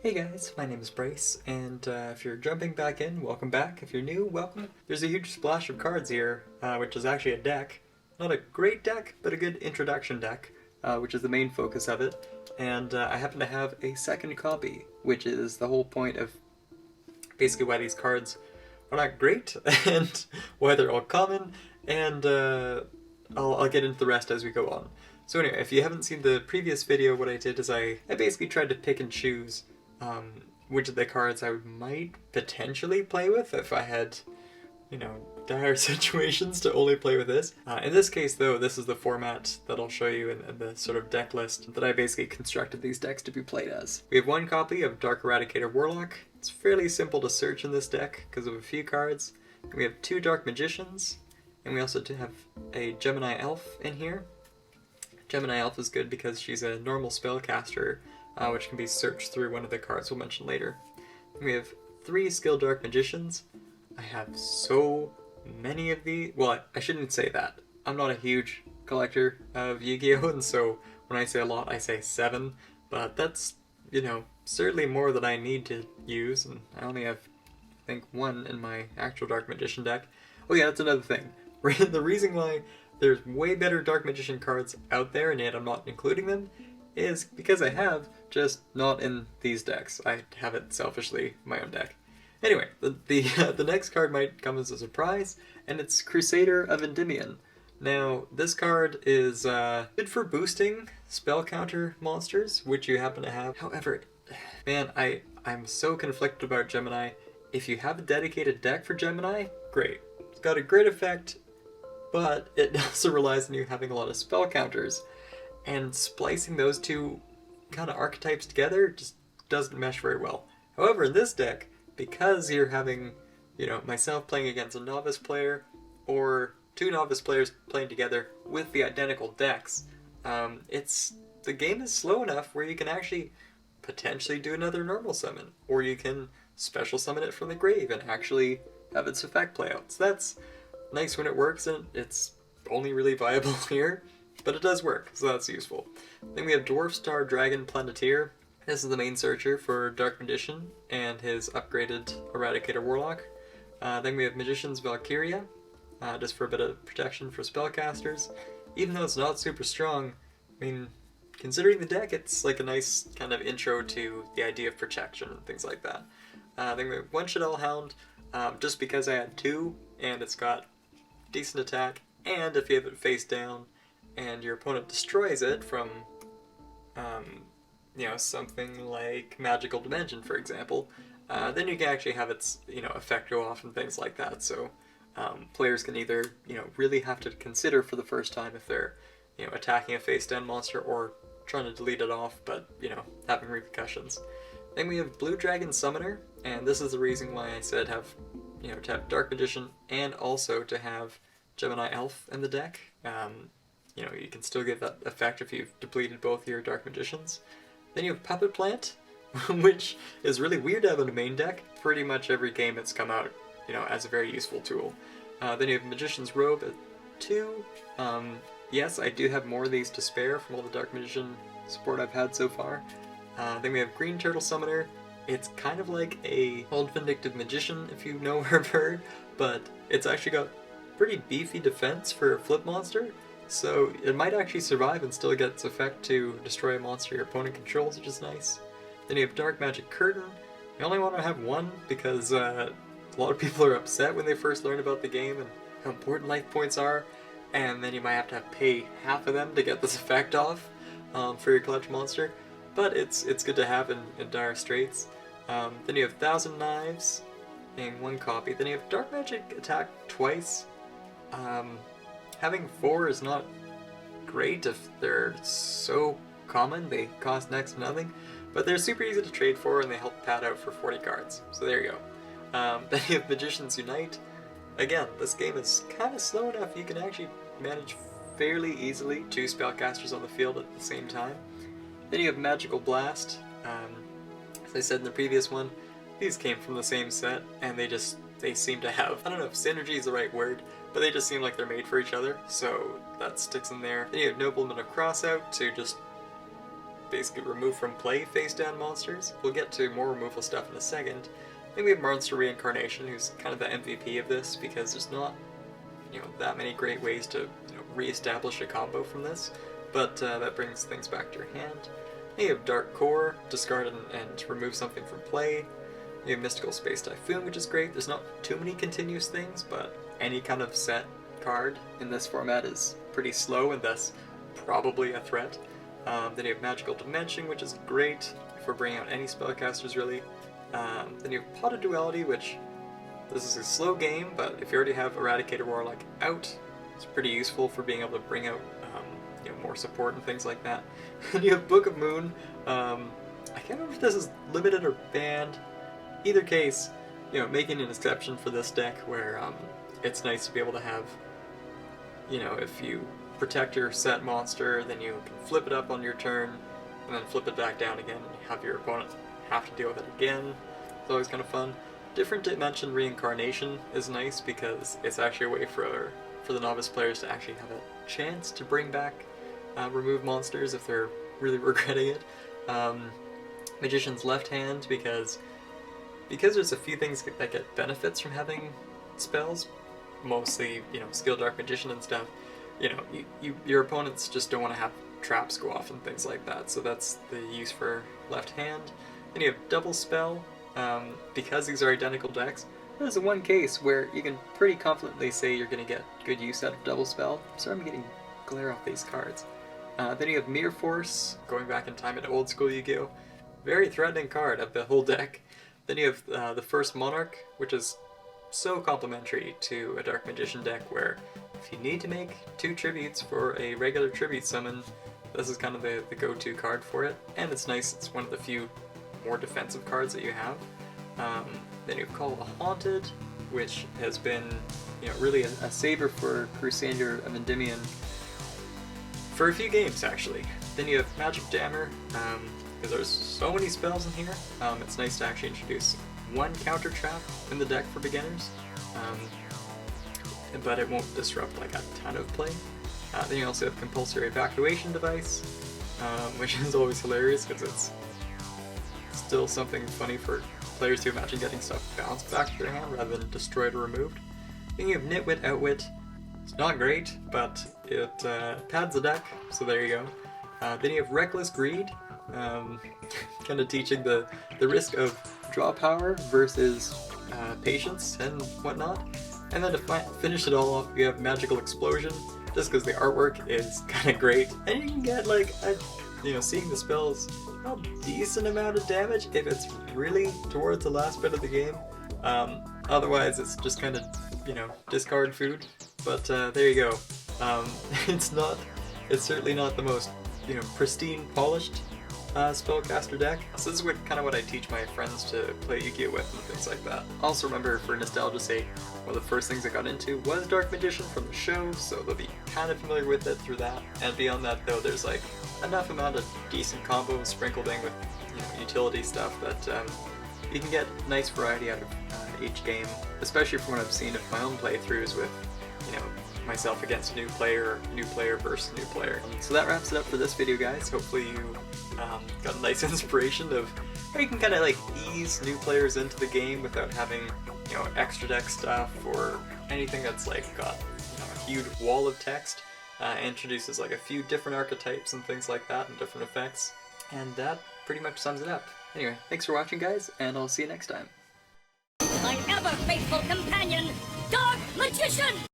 Hey guys, my name is Bryce, and if you're jumping back in, welcome back. If you're new, welcome. There's a huge splash of cards here, which is actually a deck. Not a great deck, but a good introduction deck, which is the main focus of it. And I happen to have a second copy, which is the whole point of basically why these cards are not great, and why they're all common, and I'll get into the rest as we go on. So anyway, if you haven't seen the previous video, what I did is I basically tried to pick and choose which of the cards I might potentially play with if I had, dire situations to only play with this. In this case, though, this is the format that I'll show you in the sort of deck list that I basically constructed these decks to be played as. We have one copy of Dark Eradicator Warlock. It's fairly simple to search in this deck because of a few cards. We have two Dark Magicians, and we also do have a Gemini Elf in here. Gemini Elf is good because she's a normal spellcaster, which can be searched through one of the cards we'll mention later. We have three Skilled Dark Magicians. I have so many of these. Well, I shouldn't say that. I'm not a huge collector of Yu-Gi-Oh! And so when I say a lot, I say 7. But that's, certainly more than I need to use. And I only have, I think, 1 in my actual Dark Magician deck. Oh yeah, that's another thing. The reason why there's way better Dark Magician cards out there, and yet I'm not including them, is because I have, just not in these decks. I have it selfishly in my own deck. Anyway, the next card might come as a surprise, and it's Crusader of Endymion. Now, this card is good for boosting spell counter monsters, which you happen to have. However, man, I'm so conflicted about Gemini. If you have a dedicated deck for Gemini, great. It's got a great effect, but it also relies on you having a lot of spell counters. And splicing those two kind of archetypes together just doesn't mesh very well. However, in this deck, because you're having, myself playing against a novice player, or two novice players playing together with the identical decks, the game is slow enough where you can actually potentially do another normal summon, or you can special summon it from the grave and actually have its effect play out. So that's nice when it works, and it's only really viable here. But it does work, so that's useful. Then we have Dwarf Star Dragon Planeteer. This is the main searcher for Dark Magician and his upgraded Eradicator Warlock. Then we have Magician's Valkyria, just for a bit of protection for spellcasters. Even though it's not super strong, considering the deck, it's like a nice kind of intro to the idea of protection and things like that. Then we have One Shadowell Hound, just because I had 2, and it's got decent attack, and if you have it face down, and your opponent destroys it from, something like Magical Dimension, for example, then you can actually have its, effect go off and things like that. So players can either, really have to consider for the first time if they're, attacking a face-down monster or trying to delete it off, but, having repercussions. Then we have Blue Dragon Summoner, and this is the reason why I said to have Dark Magician and also to have Gemini Elf in the deck. You can still get that effect if you've depleted both your Dark Magicians. Then you have Puppet Plant, which is really weird to have in a main deck. Pretty much every game it's come out, as a very useful tool. Then you have Magician's Robe at 2. Yes, I do have more of these to spare from all the Dark Magician support I've had so far. Then we have Green Turtle Summoner. It's kind of like a Old Vindictive Magician, if you know or have heard, but it's actually got pretty beefy defense for a flip monster. So it might actually survive and still get its effect to destroy a monster your opponent controls, which is nice. Then you have Dark Magic Curtain. You only want to have 1 because a lot of people are upset when they first learn about the game and how important life points are, and then you might have to pay half of them to get this effect off for your clutch monster. But it's good to have in dire straits. Then you have Thousand Knives in 1 copy. Then you have Dark Magic Attack twice. Having 4 is not great if they're so common. They cost next to nothing, but they're super easy to trade for and they help pad out for 40 cards. So there you go. Then you have Magicians Unite. Again, this game is kind of slow enough you can actually manage fairly easily 2 spellcasters on the field at the same time. Then you have Magical Blast. As I said in the previous one, these came from the same set and they seem to have, I don't know if synergy is the right word, but they just seem like they're made for each other, so that sticks in there. Then you have Nobleman of Crossout to just basically remove from play face down monsters. We'll get to more removal stuff in a second. Then we have Monster Reincarnation, who's kind of the MVP of this, because there's not, that many great ways to, re-establish a combo from this, but that brings things back to your hand. Then you have Dark Core, discard and remove something from play. You have Mystical Space Typhoon, which is great. There's not too many continuous things, but any kind of set card in this format is pretty slow and thus probably a threat. Then you have Magical Dimension, which is great for bringing out any spellcasters, really. Then you have Pot of Duality, which this is a slow game, but if you already have Eradicator Warlock out, it's pretty useful for being able to bring out more support and things like that. Then you have Book of Moon. I can't remember if this is limited or banned. Either case, making an exception for this deck where it's nice to be able to have, if you protect your set monster, then you can flip it up on your turn, and then flip it back down again, and have your opponent have to deal with it again. It's always kind of fun. Different Dimension Reincarnation is nice because it's actually a way for the novice players to actually have a chance to bring back remove monsters if they're really regretting it. Magician's Left Hand, because there's a few things that get benefits from having spells, mostly, Skill Dark Magician and stuff. Your opponents just don't want to have traps go off and things like that, so that's the use for Left Hand. Then you have Double Spell, because these are identical decks. There's the one case where you can pretty confidently say you're going to get good use out of Double Spell. Sorry, I'm getting glare off these cards. Then you have Mirror Force, going back in time into old school Yu-Gi-Oh! Very threatening card of the whole deck. Then you have the First Monarch, which is so complementary to a Dark Magician deck where if you need to make 2 tributes for a regular tribute summon, this is kind of the go-to card for it. And it's nice, it's one of the few more defensive cards that you have. Then you have Call of the Haunted, which has been really a saver for Crusader of Endymion for a few games, actually. Then you have Magic Jammer, because there's so many spells in here. It's nice to actually introduce one counter trap in the deck for beginners, but it won't disrupt like a ton of play. Then you also have Compulsory Evacuation Device, which is always hilarious because it's still something funny for players to imagine getting stuff bounced back to their hand rather than destroyed or removed. Then you have Nitwit Outwit. It's not great, but it pads the deck, so there you go. Then you have Reckless Greed, kind of teaching the risk of draw power versus patience and whatnot. And then to finish it all off, you have Magical Explosion, just because the artwork is kind of great, and you can get like seeing the spells a decent amount of damage if it's really towards the last bit of the game. Otherwise, it's just kind of discard food. But there you go. It's certainly not the most pristine, polished spellcaster deck. So this is kind of what I teach my friends to play Yu-Gi-Oh! With and things like that. Also remember, for nostalgia's sake, one of the first things I got into was Dark Magician from the show, so they'll be kind of familiar with it through that. And beyond that, though, there's like enough amount of decent combos sprinkled in with utility stuff that you can get nice variety out of each game, especially from what I've seen of my own playthroughs with myself against a new player versus new player. So that wraps it up for this video, guys. Hopefully you got a nice inspiration of how you can kind of like ease new players into the game without having extra deck stuff or anything that's like got a huge wall of text. Introduces like a few different archetypes and things like that and different effects, and that pretty much sums it up. Anyway, thanks for watching, guys, and I'll see you next time. My ever faithful companion, Dark Magician!